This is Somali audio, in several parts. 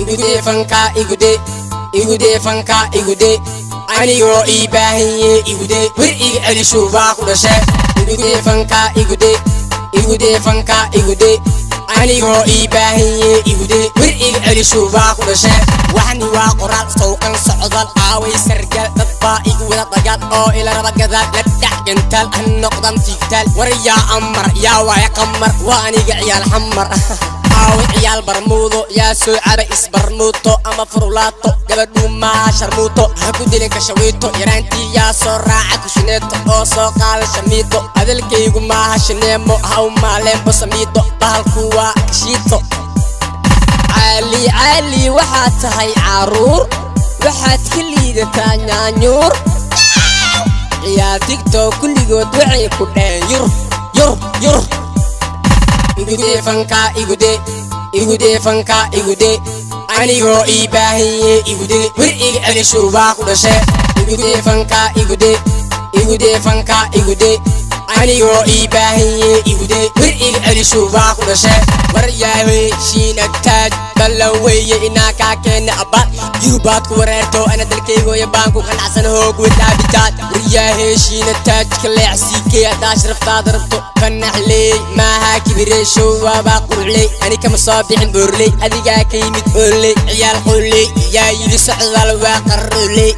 igude fanka igude fanka igude anigoo ii baahiye igude wir iga celisho baa ku dhashay igude fanka igude fanka igude anigoo ii baahiye igude wir iga celisho baa ku dhashay waxani waa qoraal sawqan socdal aaway sargal dad baa igu wada dagaal oo ila raba gadaal la dhac gantaal an noqdan tigtaal war yaa amar yaa waaya qamar waa aniga ciyaal xamar aaway ciyaal barmuudo yaa soo caba isbarmuuto ama furulaato gabadhu maa sharmuuto ha ku dilin kashawiito yaraantii yaa soo raaca kushineeto oo soo qaada shamiito hadalkaygu maaha shineemo ha u maalembo samiito bahalku waa kashiito عالي waxaad tahay caruur waxaad ka liidataa nyaanyuur ciyaar TikTok kulligood waxay ku dheen yur igude fanka igude anigoo ii baahiye igude wir iga celisho baa ku dhashay igude fanka igude anigoo ii baahiye igude wir iga celisho baa ku dhashay war yaahey shiina taaj balaweye inaa kaa keena abbaad yurubaad ku wareerto ana dalkaygooya baan ku qanacsan hoog wadaabitaad war yaahey shiina taaj ka leecsiikey haddaa sharaftaada rabto fanaxley maaha kibireesho waabaa quruxley ani kama soo bixin boorley adigaa ka yimid ooley ciyaal qooley yaa yidhi socdaal waa qarrooley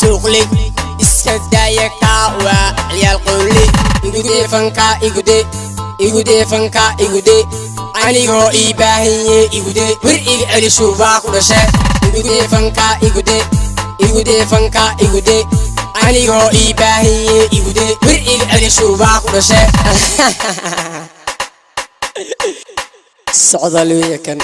suuqley iska daaya kaa waa ciyaal qooley igude fanka igude anigoo ii baahiye igude wir iga celisho baa ku dhashay igude fanka igude anigoo ii baahiye igude wir iga celisho baa ku dhashay socdaal weeye kan